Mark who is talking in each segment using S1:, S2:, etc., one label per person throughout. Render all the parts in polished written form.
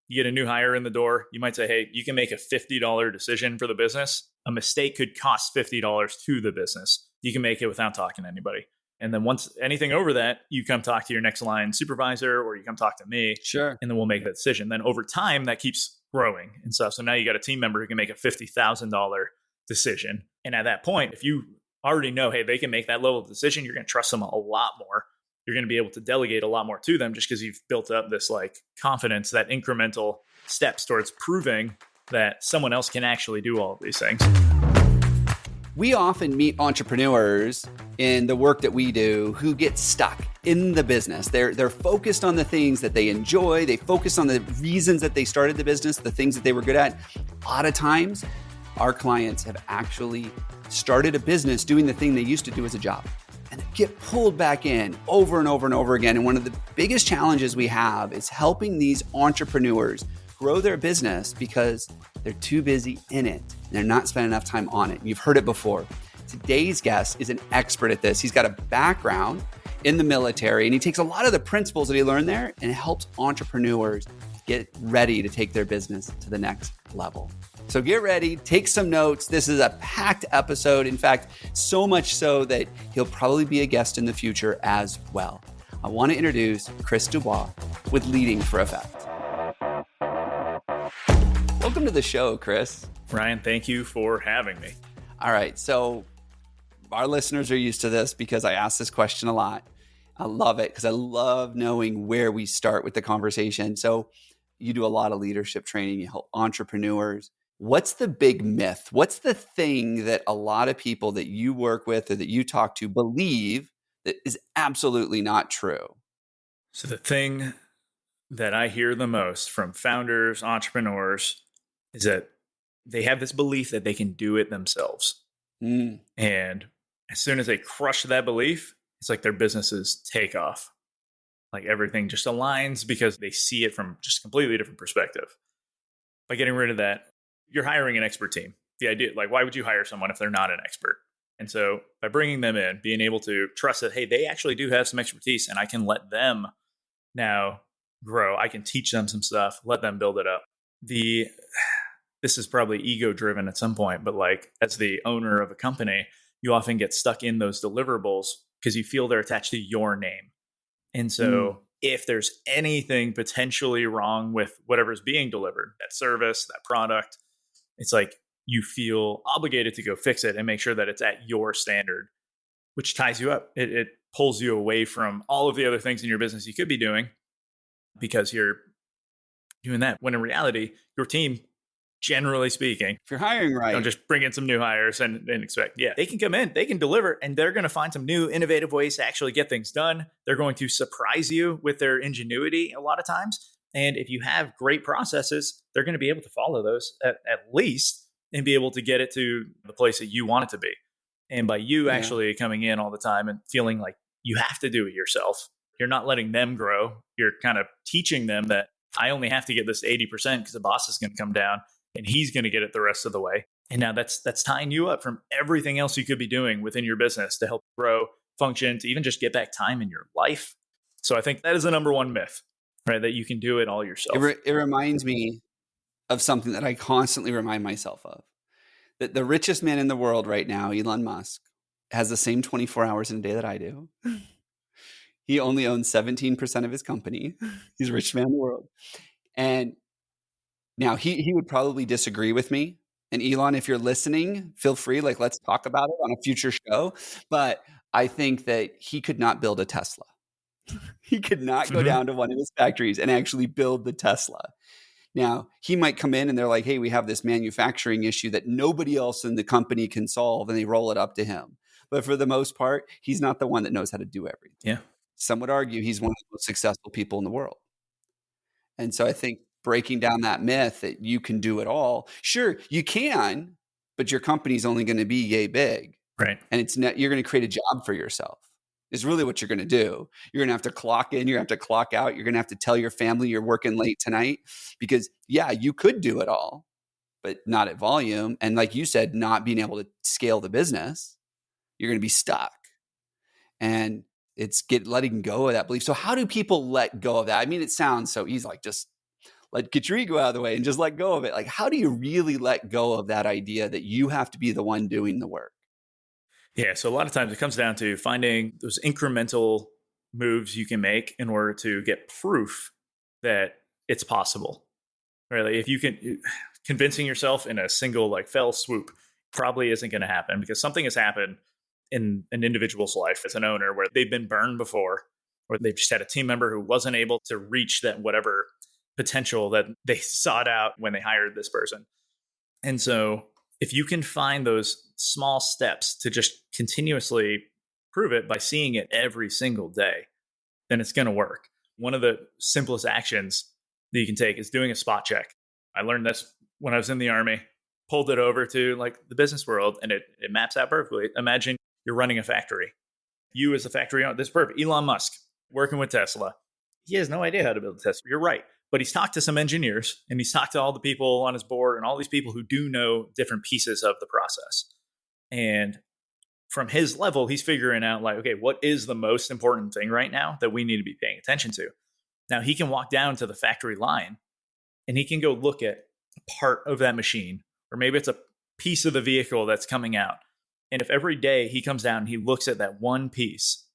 S1: You get a new hire in the door. You might say, hey, you can make a $50 decision for the business. A mistake could cost $50 to the business. You can make it without talking to anybody. And then once anything over that, you come talk to your next line supervisor or you come talk to me.
S2: Sure.
S1: And then we'll make that decision. Then over time, that keeps growing and stuff. So now you got a team member who can make a $50,000 decision. And at that point, if you already know, hey, they can make that level of decision, you're going to trust them a lot more. You're going to be able to delegate a lot more to them just because you've built up this like confidence, that incremental steps towards proving that someone else can actually do all of these things.
S2: We often meet entrepreneurs in the work that we do who get stuck in the business. They're focused on the things that they enjoy. They focus on the reasons that they started the business, the things that they were good at. A lot of times, our clients have actually started a business doing the thing they used to do as a job. And get pulled back in over and over and over again. And one of the biggest challenges we have is helping these entrepreneurs grow their business because they're too busy in it. And they're not spending enough time on it. You've heard it before. Today's guest is an expert at this. He's got a background in the military, and he takes a lot of the principles that he learned there and helps entrepreneurs get ready to take their business to the next level. So get ready, take some notes. This is a packed episode. In fact, so much so that he'll probably be a guest in the future as well. I want to introduce Chris DuBois with Leading for Effect. Welcome to the show, Chris.
S1: Ryan, thank you for having me.
S2: All right. So our listeners are used to this because I ask this question a lot. I love it because I love knowing where we start with the conversation. So you do a lot of leadership training. You help entrepreneurs. What's the big myth? What's the thing that a lot of people that you work with or that you talk to believe that is absolutely not true?
S1: So the thing that I hear the most from founders, entrepreneurs, is that they have this belief that they can do it themselves. And as soon as they crush that belief, it's like their businesses take off. Like everything just aligns because they see it from just a completely different perspective. By getting rid of that, you're hiring an expert team. The idea, like, why would you hire someone if they're not an expert? And so by bringing them in, being able to trust that, hey, they actually do have some expertise and I can let them now grow. I can teach them some stuff, let them build it up. This is probably ego driven at some point, but like as the owner of a company, you often get stuck in those deliverables because you feel they're attached to your name. And so if there's anything potentially wrong with whatever's being delivered, that service, that product, it's like you feel obligated to go fix it and make sure that it's at your standard, which ties you up. It pulls you away from all of the other things in your business you could be doing because you're doing that. When in reality, your team, generally speaking,
S2: if you're hiring right,
S1: don't just bring in some new hires and expect, they can come in, they can deliver, and they're going to find some new innovative ways to actually get things done. They're going to surprise you with their ingenuity a lot of times. And if you have great processes, they're going to be able to follow those at least and be able to get it to the place that you want it to be. And by you actually coming in all the time and feeling like you have to do it yourself, you're not letting them grow. You're kind of teaching them that I only have to get this 80% because the boss is going to come down and he's going to get it the rest of the way. And now that's tying you up from everything else you could be doing within your business to help grow, function, to even just get back time in your life. So I think that is the number one myth, right? That you can do it all yourself.
S2: It reminds me of something that I constantly remind myself of. That the richest man in the world right now, Elon Musk, has the same 24 hours in a day that I do. He only owns 17% of his company. He's the richest man in the world. And now he would probably disagree with me. And Elon, if you're listening, feel free, let's talk about it on a future show. But I think that he could not build a Tesla. He could not go down to one of his factories and actually build the Tesla. Now, he might come in and they're like, hey, we have this manufacturing issue that nobody else in the company can solve, and they roll it up to him. But for the most part, he's not the one that knows how to do everything.
S1: Yeah.
S2: Some would argue he's one of the most successful people in the world. And so I think breaking down that myth that you can do it all. Sure, you can, but your company's only going to be yay big.
S1: Right.
S2: And you're going to create a job for yourself. Is really what you're going to do. You're going to have to clock in. You're going to have to clock out. You're going to have to tell your family you're working late tonight because, you could do it all, but not at volume. And like you said, not being able to scale the business, you're going to be stuck. And it's letting go of that belief. So how do people let go of that? I mean, it sounds so easy, like just get your ego out of the way and just let go of it. Like, how do you really let go of that idea that you have to be the one doing the work?
S1: Yeah. So a lot of times it comes down to finding those incremental moves you can make in order to get proof that it's possible. Right? Like if you can, convincing yourself in a single like fell swoop probably isn't going to happen, because something has happened in an individual's life as an owner where they've been burned before, or they've just had a team member who wasn't able to reach that whatever potential that they sought out when they hired this person. And so if you can find those small steps to just continuously prove it by seeing it every single day, then it's going to work. One of the simplest actions that you can take is doing a spot check. I learned this when I was in the Army, pulled it over to like the business world, and it maps out perfectly. Imagine you're running a factory. You as a factory owner, this is perfect. Elon Musk working with Tesla. He has no idea how to build a Tesla. You're right. But he's talked to some engineers, and he's talked to all the people on his board and all these people who do know different pieces of the process. And from his level, he's figuring out like, okay, what is the most important thing right now that we need to be paying attention to? Now he can walk down to the factory line and he can go look at a part of that machine, or maybe it's a piece of the vehicle that's coming out. And if every day he comes down and he looks at that one piece,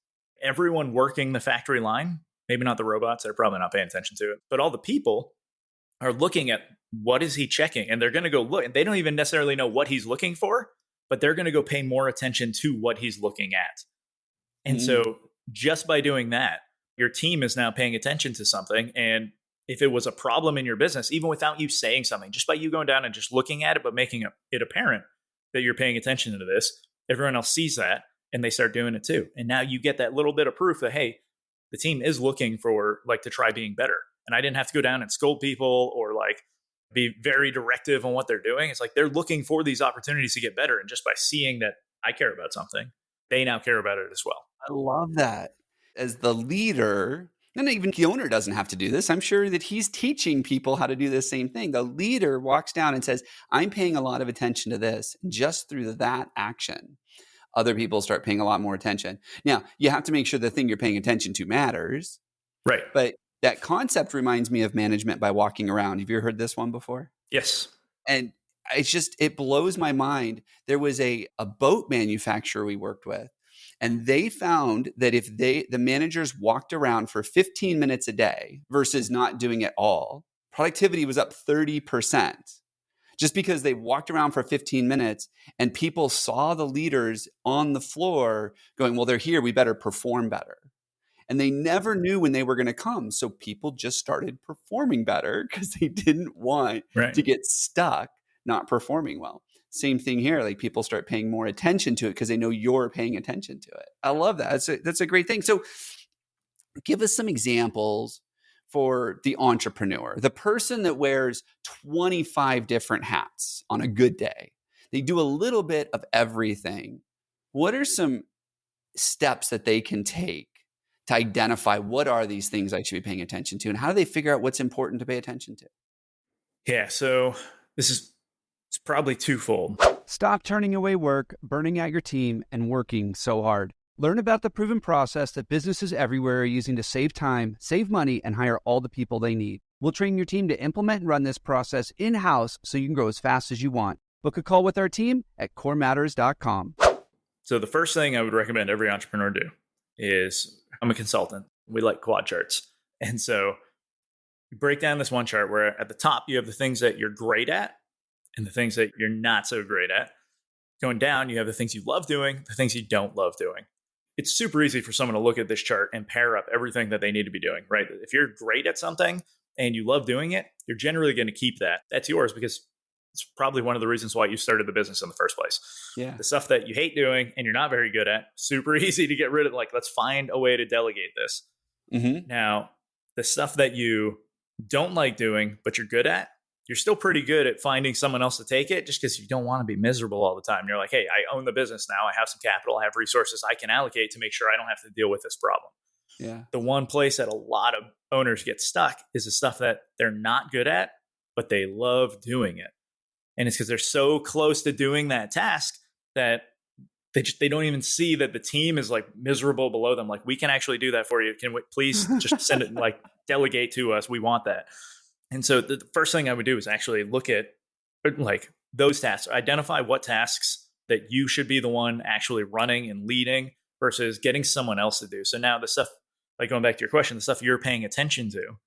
S1: everyone working the factory line, maybe not the robots, they're probably not paying attention to it, but all the people are looking at what is he checking, and they're going to go look, and they don't even necessarily know what he's looking for, but they're going to go pay more attention to what he's looking at. And so just by doing that, your team is now paying attention to something. And if it was a problem in your business, even without you saying something, just by you going down and just looking at it, but making it apparent that you're paying attention to this, everyone else sees that and they start doing it too. And now you get that little bit of proof that, hey, the team is looking for like to try being better. And I didn't have to go down and scold people or like be very directive on what they're doing. It's like they're looking for these opportunities to get better. And just by seeing that I care about something, they now care about it as well.
S2: I love that. As the leader, and even the owner doesn't have to do this. I'm sure that he's teaching people how to do the same thing. The leader walks down and says, I'm paying a lot of attention to this. Just through that action, other people start paying a lot more attention. Now, you have to make sure the thing you're paying attention to matters.
S1: Right.
S2: But that concept reminds me of management by walking around. Have you ever heard this one before?
S1: Yes.
S2: And it blows my mind. There was a boat manufacturer we worked with, and they found that if the managers walked around for 15 minutes a day versus not doing it all, productivity was up 30%. Just because they walked around for 15 minutes and people saw the leaders on the floor going, well, they're here, we better perform better. And they never knew when they were going to come. So people just started performing better because they didn't want to get stuck not performing well. Same thing here. Like people start paying more attention to it because they know you're paying attention to it. I love that. That's a great thing. So give us some examples for the entrepreneur, the person that wears 25 different hats on a good day. They do a little bit of everything. What are some steps that they can take to identify what are these things I should be paying attention to, and how do they figure out what's important to pay attention to?
S1: Yeah. So it's probably twofold.
S3: Stop turning away work, burning out your team, and working so hard. Learn about the proven process that businesses everywhere are using to save time, save money, and hire all the people they need. We'll train your team to implement and run this process in-house so you can grow as fast as you want. Book a call with our team at corematters.com.
S1: So the first thing I would recommend every entrepreneur do is, I'm a consultant. We like quad charts. And so you break down this one chart where at the top you have the things that you're great at and the things that you're not so great at. Going down, you have the things you love doing, the things you don't love doing. It's super easy for someone to look at this chart and pair up everything that they need to be doing, right? If you're great at something and you love doing it, you're generally going to keep that. That's yours because it's probably one of the reasons why you started the business in the first place.
S2: Yeah.
S1: The stuff that you hate doing and you're not very good at, super easy to get rid of. Like, let's find a way to delegate this.
S2: Mm-hmm.
S1: Now, the stuff that you don't like doing, but you're good at, you're still pretty good at finding someone else to take it just because you don't want to be miserable all the time. You're like, hey, I own the business now. I have some capital. I have resources I can allocate to make sure I don't have to deal with this problem.
S2: Yeah.
S1: The one place that a lot of owners get stuck is the stuff that they're not good at, but they love doing it. And it's because they're so close to doing that task that they don't even see that the team is like miserable below them. Like, we can actually do that for you. Can we please just send it, like delegate to us? We want that. And so the first thing I would do is actually look at like those tasks, identify what tasks that you should be the one actually running and leading versus getting someone else to do. So now the stuff, like going back to your question, the stuff you're paying attention to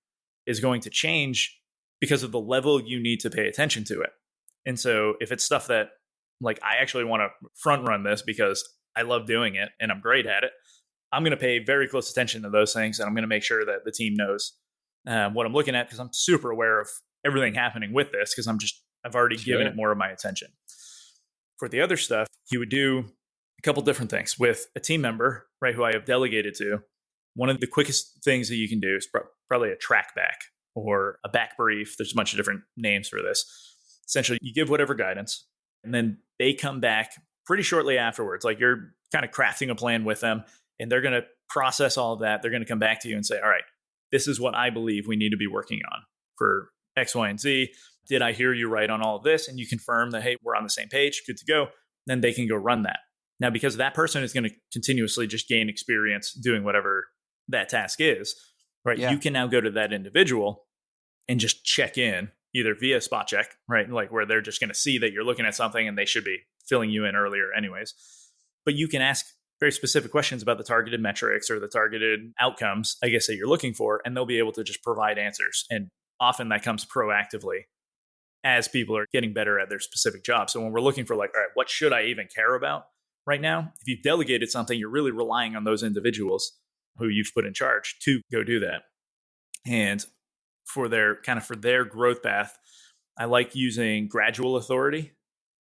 S1: is going to change because of the level you need to pay attention to it. And so if it's stuff that like I actually want to front run this because I love doing it and I'm great at it, I'm going to pay very close attention to those things. And I'm going to make sure that the team knows what I'm looking at because I'm super aware of everything happening with this because I've already given it more of my attention. For the other stuff, you would do a couple different things with a team member, right, who I have delegated to. One of the quickest things that you can do is probably a track back or a back brief. There's a bunch of different names for this. Essentially, you give whatever guidance, and then they come back pretty shortly afterwards. Like you're kind of crafting a plan with them, and they're going to process all of that. They're going to come back to you and say, all right, this is what I believe we need to be working on for X, Y, and Z. Did I hear you right on all of this? And you confirm that, hey, we're on the same page, good to go. Then they can go run that. Now, because that person is going to continuously just gain experience doing whatever that task is, right? Yeah. You can now go to that individual and just check in either via spot check, right? Like where they're just going to see that you're looking at something and they should be filling you in earlier anyways. But you can ask very specific questions about the targeted metrics or the targeted outcomes, I guess, that you're looking for, and they'll be able to just provide answers. And often that comes proactively as people are getting better at their specific job. So when we're looking for like, all right, what should I even care about right now? If you've delegated something, you're really relying on those individuals who you've put in charge to go do that. And for their growth path, I like using gradual authority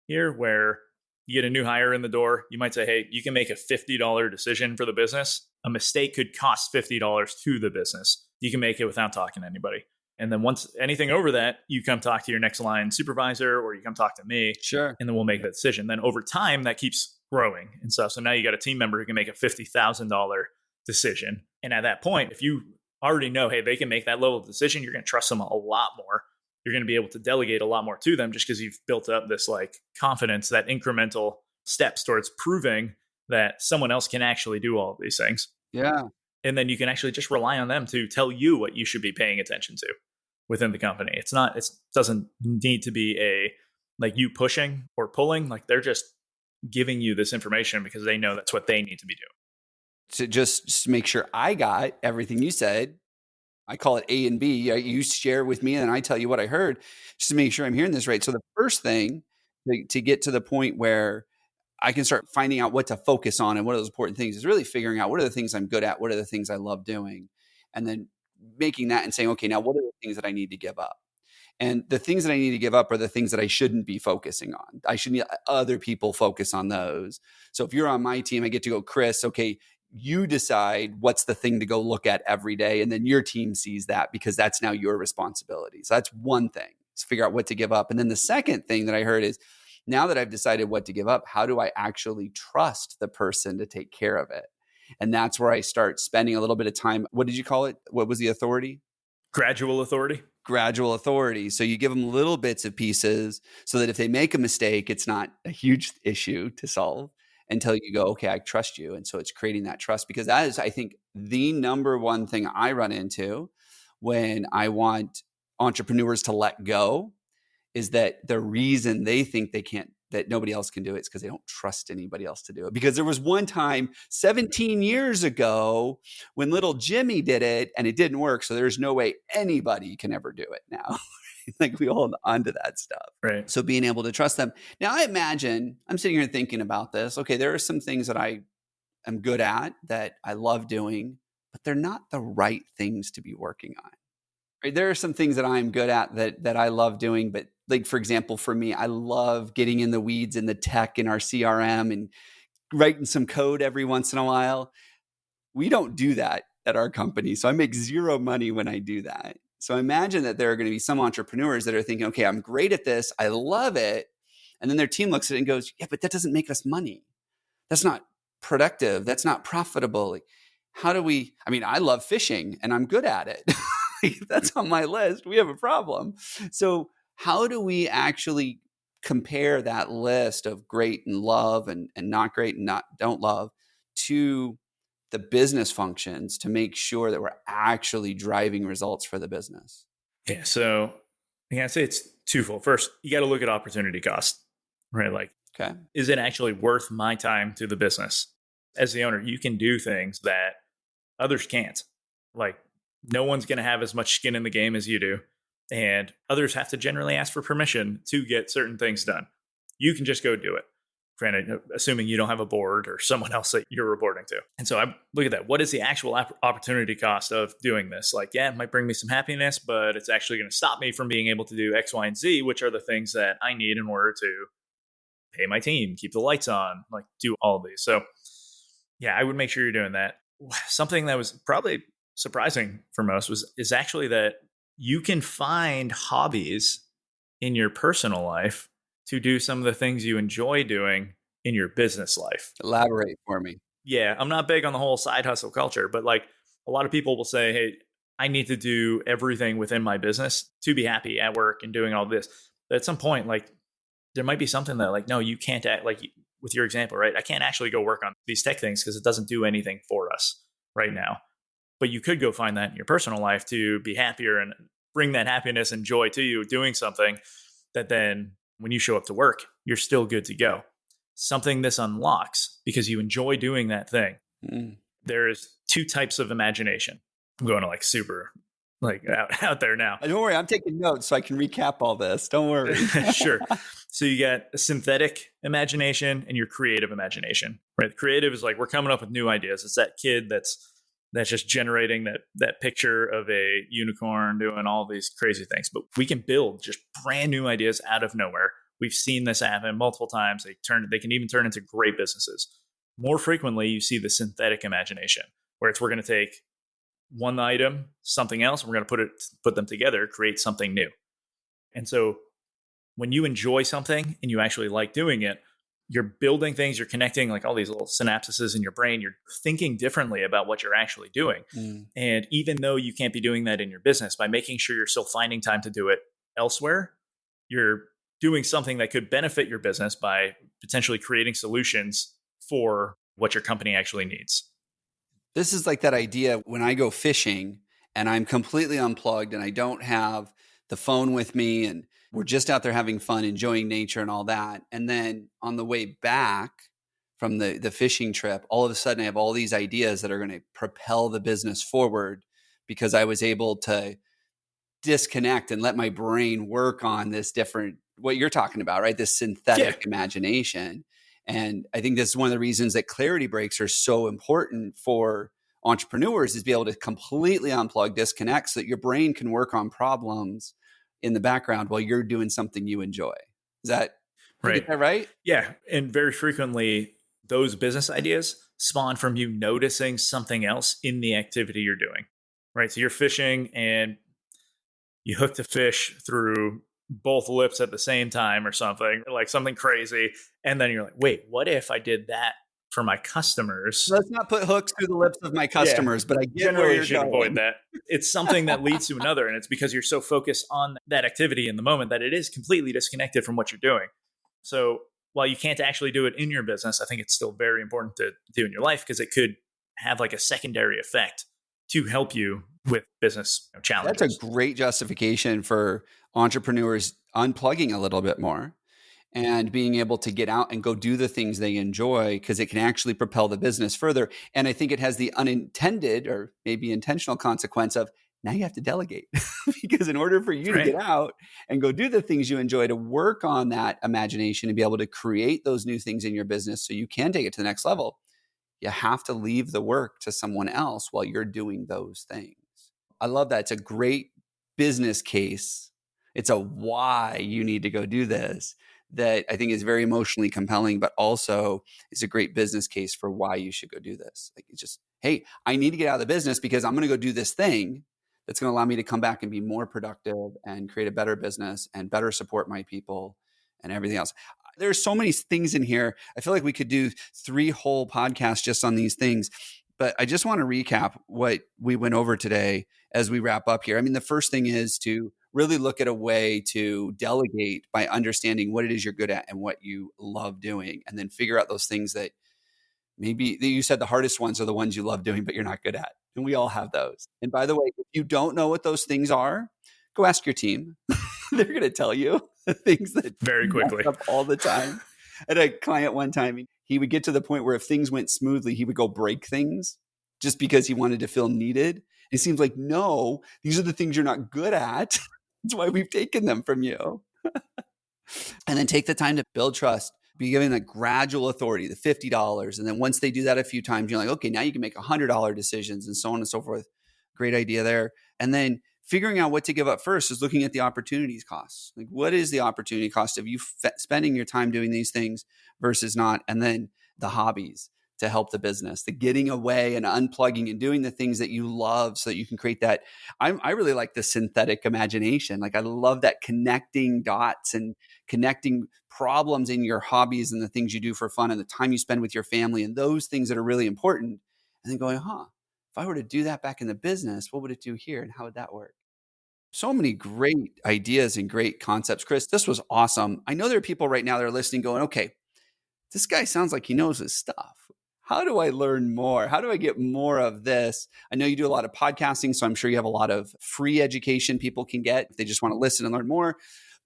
S1: here, where you get a new hire in the door. You might say, hey, you can make a $50 decision for the business. A mistake could cost $50 to the business. You can make it without talking to anybody. And then once anything over that, you come talk to your next line supervisor or you come talk to me.
S2: Sure.
S1: And then we'll make that decision. Then over time, that keeps growing and stuff. So now you got a team member who can make a $50,000 decision. And at that point, if you already know, hey, they can make that level of decision, you're going to trust them a lot more. You're going to be able to delegate a lot more to them just because you've built up this like confidence, that incremental steps towards proving that someone else can actually do all of these things.
S2: Yeah.
S1: And then you can actually just rely on them to tell you what you should be paying attention to within the company. It doesn't need to be a like you pushing or pulling. Like they're just giving you this information because they know that's what they need to be doing.
S2: To just make sure I got everything you said, I call it A and B. You share with me and I tell you what I heard just to make sure I'm hearing this right. So the first thing to get to the point where I can start finding out what to focus on and what are those important things is really figuring out what are the things I'm good at, what are the things I love doing, and then making that and saying, okay, now what are the things that I need to give up? And the things that I need to give up are the things that I shouldn't be focusing on. I should let other people focus on those. So if you're on my team, I get to go, Chris, okay, you decide what's the thing to go look at every day. And then your team sees that because that's now your responsibility. So that's one thing, is figure out what to give up. And then the second thing that I heard is, now that I've decided what to give up, how do I actually trust the person to take care of it? And that's where I start spending a little bit of time. What did you call it? What was the authority?
S1: Gradual authority.
S2: Gradual authority. So you give them little bits of pieces so that if they make a mistake, it's not a huge issue to solve until you go, okay, I trust you. And so it's creating that trust, because that is, I think, the number one thing I run into when I want entrepreneurs to let go is that the reason they think they can't, that nobody else can do it, is because they don't trust anybody else to do it. Because there was one time 17 years ago when little Jimmy did it and it didn't work. So there's no way anybody can ever do it now. Like we hold on to that stuff.
S1: Right.
S2: So being able to trust them. Now I imagine I'm sitting here thinking about this. Okay, there are some things that I am good at that I love doing, but they're not the right things to be working on. Right? There are some things that I'm good at that I love doing, but like, for example, for me, I love getting in the weeds in the tech in our CRM and writing some code every once in a while. We don't do that at our company. So I make zero money when I do that. So imagine that there are going to be some entrepreneurs that are thinking, okay, I'm great at this. I love it. And then their team looks at it and goes, yeah, but that doesn't make us money. That's not productive. That's not profitable. Like, how do we, I love fishing and I'm good at it. That's on my list. We have a problem. So how do we actually compare that list of great and love and not great and don't love to the business functions to make sure that we're actually driving results for the business?
S1: Yeah. So I'd say it's twofold. First, you got to look at opportunity cost, right? Like,
S2: Okay.
S1: is it actually worth my time to the business? As the owner, you can do things that others can't. Like, no one's going to have as much skin in the game as you do. And others have to generally ask for permission to get certain things done. You can just go do it. Granted, assuming you don't have a board or someone else that you're reporting to. And so I look at that. What is the actual opportunity cost of doing this? Like, yeah, it might bring me some happiness, but it's actually going to stop me from being able to do X, Y, and Z, which are the things that I need in order to pay my team, keep the lights on, like do all of these. So yeah, I would make sure you're doing that. Something that was probably surprising for most is actually that you can find hobbies in your personal life to do some of the things you enjoy doing in your business life.
S2: Elaborate for me.
S1: Yeah, I'm not big on the whole side hustle culture, but like a lot of people will say, hey, I need to do everything within my business to be happy at work and doing all this. But at some point, like there might be something that like, no, you can't act like with your example, right? I can't actually go work on these tech things because it doesn't do anything for us right now. But you could go find that in your personal life to be happier and bring that happiness and joy to you doing something that then when you show up to work, you're still good to go. Something this unlocks because you enjoy doing that thing. There is two types of imagination. I'm going to like super like out there now.
S2: Don't worry, I'm taking notes so I can recap all this. Don't worry.
S1: Sure. So you got a synthetic imagination and your creative imagination, right? Creative is like we're coming up with new ideas. It's that kid that's just generating that picture of a unicorn doing all these crazy things. But we can build just brand new ideas out of nowhere. We've seen this happen multiple times. They can even turn into great businesses. More frequently, you see the synthetic imagination, where we're going to take one item, something else, and we're going to put them together, create something new. And so when you enjoy something and you actually like doing it, you're building things, you're connecting like all these little synapses in your brain. You're thinking differently about what you're actually doing. And even though you can't be doing that in your business, by making sure you're still finding time to do it elsewhere, you're doing something that could benefit your business by potentially creating solutions for what your company actually needs.
S2: This is like that idea when I go fishing and I'm completely unplugged and I don't have the phone with me and we're just out there having fun, enjoying nature and all that. And then on the way back from the fishing trip, all of a sudden I have all these ideas that are going to propel the business forward because I was able to disconnect and let my brain work on this different, what you're talking about, right? This synthetic imagination. And I think this is one of the reasons that clarity breaks are so important for entrepreneurs is be able to completely unplug, disconnect so that your brain can work on problems in the background while you're doing something you enjoy. Is that
S1: right?
S2: Right?
S1: Yeah. And very frequently those business ideas spawn from you noticing something else in the activity you're doing, right? So you're fishing and you hook the fish through both lips at the same time or something, like something crazy. And then you're like, wait, what if I did that for my customers?
S2: Let's not put hooks through the lips of my customers, but I get where you're going.
S1: Avoid that. It's something that leads to another. And it's because you're so focused on that activity in the moment that it is completely disconnected from what you're doing. So while you can't actually do it in your business, I think it's still very important to do in your life because it could have like a secondary effect to help you with business challenges.
S2: That's a great justification for entrepreneurs unplugging a little bit more and being able to get out and go do the things they enjoy because it can actually propel the business further. And I think it has the unintended or maybe intentional consequence of now you have to delegate because in order for you to get out and go do the things you enjoy, to work on that imagination and be able to create those new things in your business so you can take it to the next level, you have to leave the work to someone else while you're doing those things. I love that. It's a great business case. It's a why you need to go do this that I think is very emotionally compelling, but also is a great business case for why you should go do this. Like it's just, hey, I need to get out of the business because I'm going to go do this thing that's going to allow me to come back and be more productive and create a better business and better support my people and everything else. There's so many things in here. I feel like we could do 3 whole podcasts just on these things, but I just want to recap what we went over today as we wrap up here. I mean, the first thing is to really look at a way to delegate by understanding what it is you're good at and what you love doing, and then figure out those things that maybe you said the hardest ones are the ones you love doing, but you're not good at. And we all have those. And by the way, if you don't know what those things are, Go ask your team. They're going to tell you the things that
S1: very quickly
S2: up all the time. I had a client one time, he would get to the point where if things went smoothly, he would go break things just because he wanted to feel needed. It seems like, no, these are the things you're not good at. That's why we've taken them from you. And then take the time to build trust. Be given that gradual authority, the $50. And then once they do that a few times, you're like, okay, now you can make $100 decisions and so on and so forth. Great idea there. And then figuring out what to give up first is looking at the opportunities costs. Like, what is the opportunity cost of you spending your time doing these things versus not? And then the hobbies to help the business, the getting away and unplugging and doing the things that you love so that you can create that. I really like the synthetic imagination. Like, I love that connecting dots and connecting problems in your hobbies and the things you do for fun and the time you spend with your family and those things that are really important. And then going, if I were to do that back in the business, what would it do here? And how would that work? So many great ideas and great concepts. Chris, this was awesome. I know there are people right now that are listening going, okay, this guy sounds like he knows his stuff. How do I learn more? How do I get more of this? I know you do a lot of podcasting, so I'm sure you have a lot of free education people can get if they just want to listen and learn more.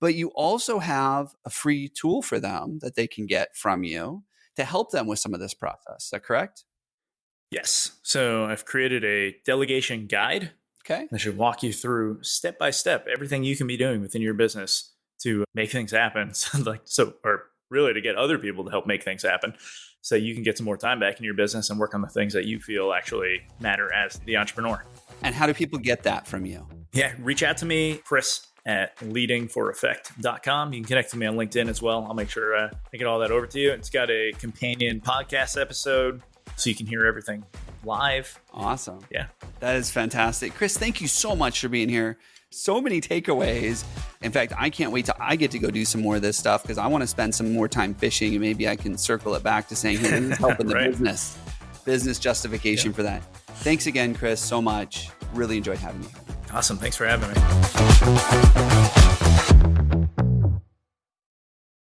S2: But you also have a free tool for them that they can get from you to help them with some of this process. Is that correct?
S1: Yes. So I've created a delegation guide.
S2: Okay.
S1: That should walk you through step by step everything you can be doing within your business to make things happen. Or really to get other people to help make things happen, so you can get some more time back in your business and work on the things that you feel actually matter as the entrepreneur.
S2: And how do people get that from you?
S1: Yeah, reach out to me, Chris at leadingforeffect.com. You can connect to me on LinkedIn as well. I'll make sure I get all that over to you. It's got a companion podcast episode so you can hear everything live.
S2: Awesome.
S1: Yeah.
S2: That is fantastic. Chris, thank you so much for being here. So many takeaways. In fact, I can't wait till I get to go do some more of this stuff because I want to spend some more time fishing and maybe I can circle it back to saying, hey, this is helping the business justification for that. Thanks again, Chris, so much. Really enjoyed having you.
S1: Awesome. Thanks for having me.